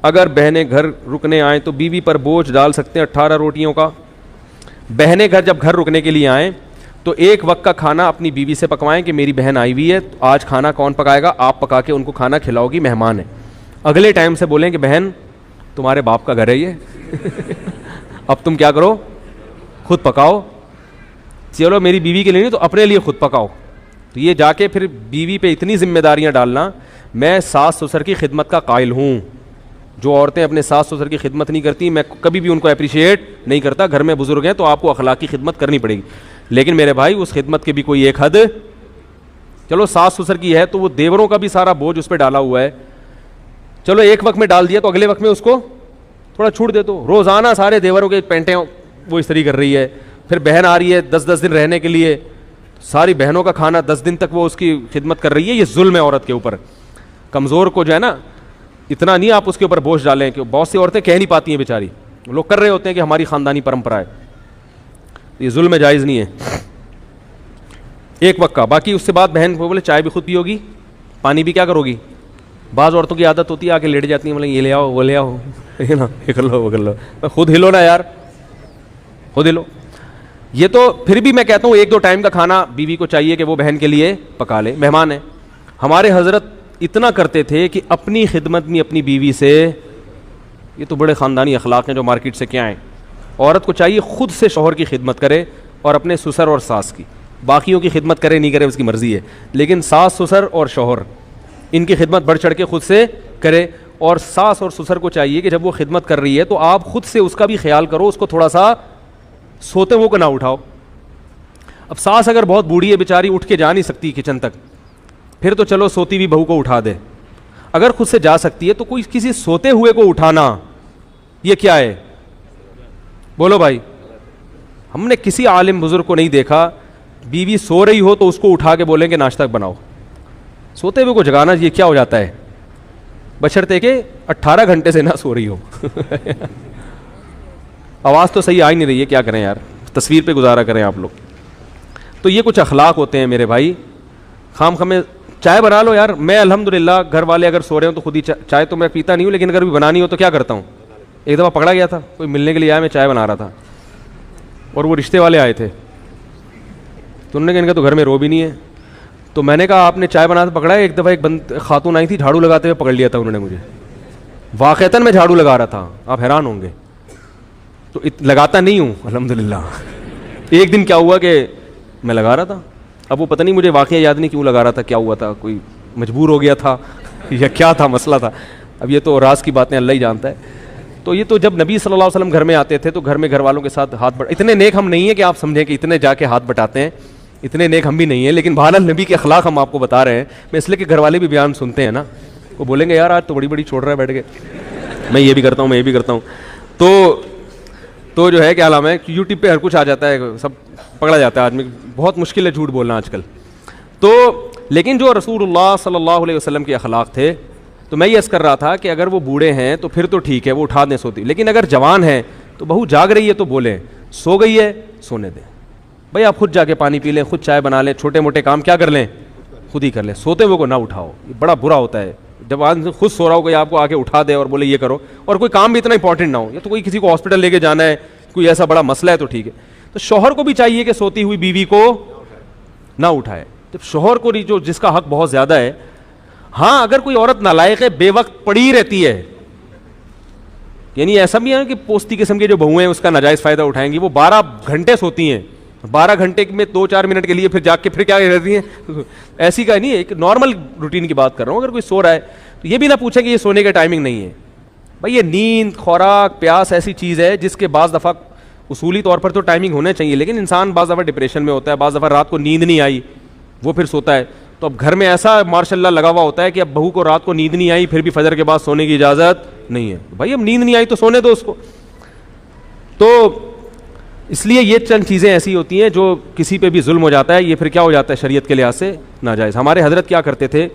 اگر بہنیں گھر رکنے آئیں تو بیوی پر بوجھ ڈال سکتے ہیں 18 روٹیوں کا. بہنیں جب گھر رکنے کے لیے آئیں تو ایک وقت کا کھانا اپنی بیوی سے پکوائیں کہ میری بہن آئی ہوئی ہے, آج کھانا کون پکائے گا, آپ پکا کے ان کو کھانا کھلاؤ گی, مہمان ہے. اگلے ٹائم سے بولیں کہ بہن تمہارے باپ کا گھر ہے یہ, اب تم کیا کرو, خود پکاؤ. چلو میری بیوی کے لیے نہیں تو اپنے لیے خود پکاؤ. تو یہ جا کے پھر بیوی پہ اتنی ذمہ داریاں ڈالنا. میں ساس سسر کی خدمت کا قائل ہوں. جو عورتیں اپنے ساس سسر کی خدمت نہیں کرتی, میں کبھی بھی ان کو اپریشیٹ نہیں کرتا. گھر میں بزرگ ہیں تو آپ کو اخلاقی خدمت کرنی پڑے گی, لیکن میرے بھائی اس خدمت کی بھی کوئی ایک حد. چلو ساس سسر کی ہے تو وہ دیوروں کا بھی سارا بوجھ اس پہ ڈالا ہوا ہے. چلو ایک وقت میں ڈال دیا تو اگلے وقت میں اس کو تھوڑا چھوٹ دے دو. روزانہ سارے دیوروں کے پینٹیں وہ استری کر رہی ہے, پھر بہن آ رہی ہے 10 دن رہنے کے لیے, ساری بہنوں کا کھانا 10 دن تک وہ اس کی خدمت کر رہی ہے. یہ ظلم ہے عورت کے اوپر. کمزور کو جو ہے نا اتنا نہیں آپ اس کے اوپر بوجھ ڈالیں, کہ بہت سی عورتیں کہہ نہیں پاتی ہیں بیچاری, لوگ کر رہے ہوتے ہیں کہ ہماری خاندانی پرمپرا ہے. یہ ظلم جائز نہیں ہے ایک وقت کا. باقی اس سے بعد بہن کو بولے چائے بھی خود پیو گی, پانی بھی کیا کرو گی. بعض عورتوں کی عادت ہوتی ہے آ کے لیٹ جاتی ہیں, بولے یہ لے آؤ وہ لے آؤ, ہے نا, یہ کر لو وہ کر لو. خود ہلو نا یار, خود ہلو. یہ تو پھر بھی میں کہتا ہوں 1-2 ٹائم کا کھانا بیوی کو چاہیے کہ وہ بہن کے لیے پکا لے, مہمان ہے. ہمارے حضرت اتنا کرتے تھے کہ اپنی خدمت میں اپنی بیوی سے, یہ تو بڑے خاندانی اخلاق ہیں جو مارکیٹ سے کیا ہیں. عورت کو چاہیے خود سے شوہر کی خدمت کرے اور اپنے سسر اور ساس کی. باقیوں کی خدمت کرے نہیں کرے اس کی مرضی ہے, لیکن ساس سسر اور شوہر ان کی خدمت بڑھ چڑھ کے خود سے کرے. اور ساس اور سسر کو چاہیے کہ جب وہ خدمت کر رہی ہے تو آپ خود سے اس کا بھی خیال کرو, اس کو تھوڑا سا سوتے وہ کو نہ اٹھاؤ. اب ساس اگر بہت بوڑھی ہے بیچاری, اٹھ کے جا نہیں سکتی کچن تک, پھر تو چلو سوتی ہوئی بہو کو اٹھا دے. اگر خود سے جا سکتی ہے تو کوئی کسی سوتے ہوئے کو اٹھانا یہ کیا ہے, بولو بھائی. ہم نے کسی عالم بزرگ کو نہیں دیکھا بیوی سو رہی ہو تو اس کو اٹھا کے بولیں کہ ناشتہ بناؤ. سوتے ہوئے کو جگانا یہ کیا ہو جاتا ہے, بشرطے کہ 18 گھنٹے سے نہ سو رہی ہو. آواز تو صحیح آ ہی نہیں رہی ہے, کیا کریں یار, تصویر پہ گزارا کریں آپ لوگ. تو یہ کچھ اخلاق ہوتے ہیں میرے بھائی. خام خمیں چائے بنا لو یار. میں الحمدللہ گھر والے اگر سو رہے ہوں تو خود ہی چائے تو میں پیتا نہیں ہوں, لیکن اگر بھی بنانی ہو تو کیا کرتا ہوں. ایک دفعہ پکڑا گیا تھا, کوئی ملنے کے لیے آیا, میں چائے بنا رہا تھا اور وہ رشتے والے آئے تھے, تو انہوں نے کہا ان کا تو گھر میں رو بھی نہیں ہے. تو میں نے کہا آپ نے چائے بناتے پکڑا ہے. ایک دفعہ ایک خاتون آئی تھی, جھاڑو لگاتے ہوئے پکڑ لیا تھا انہوں نے مجھے. واقعتاً میں جھاڑو لگا رہا تھا, آپ حیران ہوں گے. تو لگاتا نہیں ہوں الحمدللہ. ایک دن کیا ہوا کہ میں لگا رہا تھا, اب وہ پتہ نہیں مجھے واقعہ یاد نہیں کیوں لگا رہا تھا, کیا ہوا تھا, کوئی مجبور ہو گیا تھا یا کیا تھا مسئلہ تھا. اب یہ تو راز کی باتیں اللہ ہی جانتا ہے. تو یہ تو جب نبی صلی اللہ علیہ وسلم گھر میں آتے تھے تو گھر میں گھر والوں کے ساتھ ہاتھ اتنے نیک ہم نہیں ہیں کہ آپ سمجھیں کہ اتنے جا کے ہاتھ بٹاتے ہیں, اتنے نیک ہم بھی نہیں ہیں. لیکن بہرحال نبی کے اخلاق ہم آپ کو بتا رہے ہیں. میں اس لیے کہ گھر والے بھی بیان سنتے ہیں نا, وہ بولیں گے یار آج تو بڑی بڑی چھوڑ رہا ہے بیٹھ کے, میں یہ بھی کرتا ہوں میں یہ بھی کرتا ہوں. تو جو ہے کیا نام ہے, یوٹیوب پہ ہر کچھ آ جاتا ہے, سب پکڑا جاتا ہے آدمی. بہت مشکل ہے جھوٹ بولنا آج کل. تو لیکن جو رسول اللہ صلی اللہ علیہ وسلم کے اخلاق تھے, تو میں یہ عرض کر رہا تھا کہ اگر وہ بوڑھے ہیں تو پھر تو ٹھیک ہے, وہ اٹھا دیں سوتی. لیکن اگر جوان ہیں تو بہو جاگ رہی ہے تو بولیں, سو گئی ہے سونے دیں بھائی, آپ خود جا کے پانی پی لیں, خود چائے بنا لیں, چھوٹے موٹے کام کیا کر لیں خود ہی کر لیں. سوتے ہوئے کو نہ اٹھاؤ, یہ بڑا برا ہوتا ہے جب آدمی خود سو رہا ہو, کوئی آپ کو آ کے اٹھا دے اور بولے یہ کرو, اور کوئی کام بھی اتنا امپورٹنٹ نہ ہو. یا تو کوئی کسی کو ہاسپٹل لے کے جانا ہے, کوئی ایسا بڑا مسئلہ ہے تو ٹھیک ہے. تو شوہر کو بھی چاہیے کہ سوتی ہوئی بیوی کو نہ اٹھائے. جب شوہر کو جو جس کا حق بہت زیادہ ہے. ہاں اگر کوئی عورت نالائق ہے, بے وقت پڑی رہتی ہے, یعنی ایسا بھی ہے کہ پوستی قسم کے جو بہویں ہیں اس کا ناجائز فائدہ اٹھائیں گی, وہ 12 گھنٹے سوتی ہیں, 12 گھنٹے میں 2-4 منٹ کے لیے پھر جاگ کے پھر کیا رہتی ہیں, ایسی کا نہیں ہے, ایک نارمل روٹین کی بات کر رہا ہوں. اگر کوئی سو رہا ہے تو یہ بھی نہ پوچھیں کہ یہ سونے کا ٹائمنگ نہیں ہے. بھائی یہ نیند, خوراک, پیاس ایسی چیز ہے جس کے بعض دفعہ اصولی طور پر تو ٹائمنگ ہونا چاہیے, لیکن انسان بعض دفعہ ڈپریشن میں ہوتا ہے, بعض دفعہ رات کو نیند نہیں آئی وہ پھر سوتا ہے. تو اب گھر میں ایسا ماشاء اللہ لگا ہوا ہوتا ہے کہ اب بہو کو رات کو نیند نہیں آئی پھر بھی فجر کے بعد سونے کی اجازت نہیں ہے. بھائی اب نیند نہیں آئی تو سونے دو اس کو. تو اس لیے یہ چند چیزیں ایسی ہوتی ہیں جو کسی پہ بھی ظلم ہو جاتا ہے, یہ پھر کیا ہو جاتا ہے شریعت کے لحاظ سے ناجائز. ہمارے حضرت کیا کرتے تھے,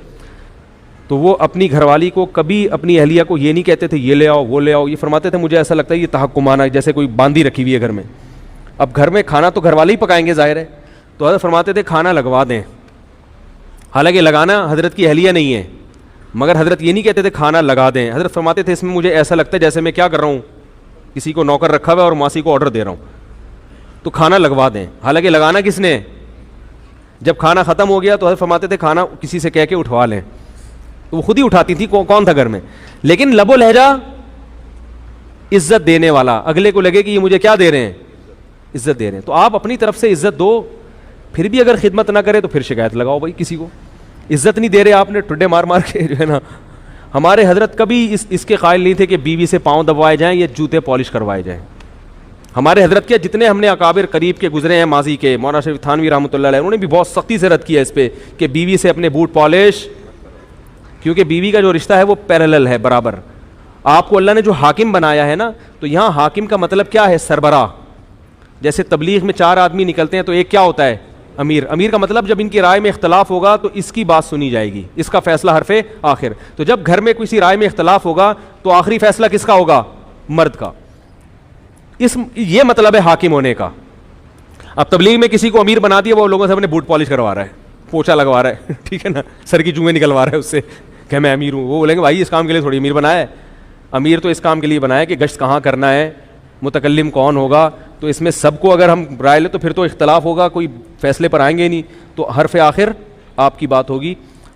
تو وہ اپنی گھر والی کو کبھی اپنی اہلیہ کو یہ نہیں کہتے تھے یہ لے آؤ وہ لے آؤ. یہ فرماتے تھے مجھے ایسا لگتا ہے یہ تحکمانہ, جیسے کوئی باندھی رکھی ہوئی ہے گھر میں. اب گھر میں کھانا تو گھر والے ہی پکائیں گے ظاہر ہے, تو حضرت فرماتے تھے کھانا لگوا دیں. حالانکہ لگانا حضرت کی اہلیہ نہیں ہے, مگر حضرت یہ نہیں کہتے تھے کھانا لگا دیں, حضرت فرماتے تھے اس میں مجھے ایسا لگتا ہے جیسے میں کیا کر رہا ہوں, کسی کو نوکر رکھا ہوا ہے اور ماسی کو آرڈر دے رہا ہوں, تو کھانا لگوا دیں. حالانکہ لگانا کس نے, جب کھانا ختم ہو گیا تو حضرت فرماتے تھے کھانا کسی سے کہہ کے اٹھوا لیں, تو وہ خود ہی اٹھاتی تھی, کون تھا گھر میں. لیکن لب و لہجہ عزت دینے والا, اگلے کو لگے کہ یہ مجھے کیا دے رہے ہیں, عزت دے رہے ہیں. تو آپ اپنی طرف سے عزت دو, پھر بھی اگر خدمت نہ کرے تو پھر شکایت لگاؤ بھائی کسی کو, عزت نہیں دے رہے آپ نے, ٹڈے مار مار کے جو ہے نا. ہمارے حضرت کبھی اس کے قائل نہیں تھے کہ بیوی سے پاؤں دبوائے جائیں یا جوتے پالش کروائے جائیں. ہمارے حضرت کے جتنے ہم نے اکابر قریب کے گزرے ہیں ماضی کے, مولانا شریف تھانوی رحمۃ اللہ علیہ, انہوں نے بھی بہت سختی سے رد کیا اس پہ کہ بیوی سے اپنے بوٹ پالش, کیونکہ بیوی کا جو رشتہ ہے وہ پیرالل ہے, برابر. آپ کو اللہ نے جو حاکم بنایا ہے نا, تو یہاں حاکم کا مطلب کیا ہے, سربراہ. جیسے تبلیغ میں 4 آدمی نکلتے ہیں تو ایک کیا ہوتا ہے, امیر. امیر کا مطلب جب ان کی رائے میں اختلاف ہوگا تو اس کی بات سنی جائے گی, اس کا فیصلہ حرف آخر. تو جب گھر میں کسی رائے میں اختلاف ہوگا تو آخری فیصلہ کس کا ہوگا, مرد کا. یہ مطلب ہے حاکم ہونے کا. اب تبلیغ میں کسی کو امیر بنا دیا, وہ لوگوں سے اپنے بوٹ پالش کروا رہا ہے, پوچھا لگوا رہا ہے, ٹھیک ہے نا, سر کی چونگیں نکلوا رہا ہے اس سے کہ میں امیر ہوں. وہ بولیں گے بھائی اس کام کے لیے تھوڑی امیر بنایا ہے, امیر تو اس کام کے لیے بنایا ہے کہ گشت کہاں کرنا ہے, متکلم کون ہوگا. تو اس میں سب کو اگر ہم رائے لیں تو پھر تو اختلاف ہوگا, کوئی فیصلے پر آئیں گے نہیں. تو حرف آخر آپ کی بات ہوگی,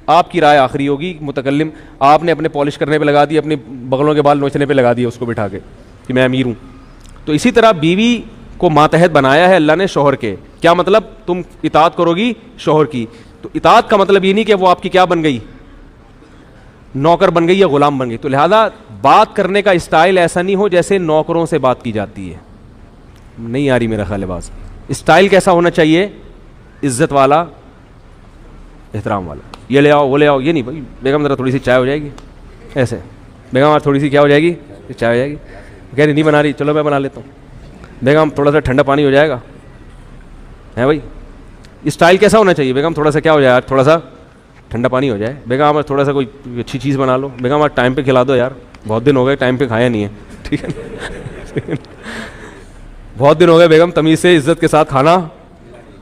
آپ کی رائے آخری ہوگی. متکلم آپ نے اپنے پالش کرنے پہ لگا دی, اپنے بغلوں کے بال نوچنے پہ لگا دیا اس کو بٹھا کے کہ میں امیر ہوں. تو اسی طرح بیوی کو ماتحت بنایا ہے اللہ نے شوہر کے. کیا مطلب, تم اطاعت کرو گی شوہر کی. تو اطاعت کا مطلب یہ نہیں کہ وہ آپ کی کیا بن گئی, نوکر بن گئی یا غلام بن گئی. تو لہذا بات کرنے کا اسٹائل ایسا نہیں ہو جیسے نوکروں سے بات کی جاتی ہے. نہیں آ رہی میرا خیال ہے بات. اسٹائل کیسا ہونا چاہیے, عزت والا, احترام والا. یہ لے آؤ وہ لے آؤ, یہ نہیں بھائی بیگم ذرا تھوڑی سی چائے ہو جائے گی, ایسے بیگم آپ تھوڑی سی کیا ہو جائے گی, چائے ہو جائے گی. کہہ رہی نہیں بنا رہی, چلو میں بنا لیتا ہوں. بیگم تھوڑا سا ٹھنڈا پانی ہو جائے گا, ہے بھائی. اسٹائل کیسا ہونا چاہیے, بیگم تھوڑا سا کیا ہو جائے, تھوڑا سا ٹھنڈا پانی ہو جائے. بیگم آپ تھوڑا سا کوئی اچھی چیز بنا لو. بیگم آپ ٹائم پہ کھلا دو یار, بہت دن ہو گئے ٹائم پہ کھایا نہیں ہے, ٹھیک ہے. بہت دن ہو گئے بیگم, تمیز سے عزت کے ساتھ کھانا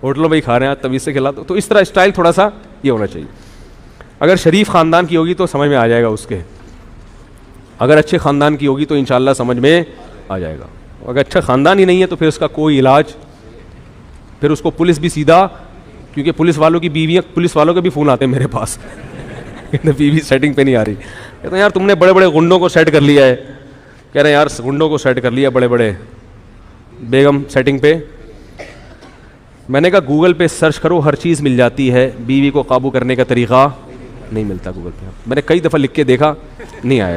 ہوٹلوں میں ہی کھا رہے ہیں, تمیز سے کھلا دو. تو اس طرح اسٹائل تھوڑا سا یہ ہونا چاہیے. اگر شریف خاندان کی ہوگی تو سمجھ میں آ جائے گا اس کے, اگر اچھے خاندان کی ہوگی تو انشاءاللہ سمجھ میں آ جائے گا. اگر اچھا خاندان ہی نہیں ہے تو پھر اس کا کوئی علاج, پھر اس کو پولیس بھی سیدھا, کیونکہ پولیس والوں کی بیویاں, پولیس والوں کے بھی فون آتے ہیں میرے پاس, بیوی سیٹنگ پہ نہیں آ رہی. کہتے ہیں یار تم نے بڑے بڑے گنڈوں کو سیٹ کر لیا ہے. کہہ رہے ہیں یار گنڈوں کو سیٹ کر لیا بڑے بڑے, بیگم سیٹنگ پہ. میں نے کہا گوگل پہ سرچ کرو, ہر چیز مل جاتی ہے, بیوی کو قابو کرنے کا طریقہ نہیں ملتا گوگل پہ. میں نے کئی دفعہ لکھ کے دیکھا, نہیں آیا.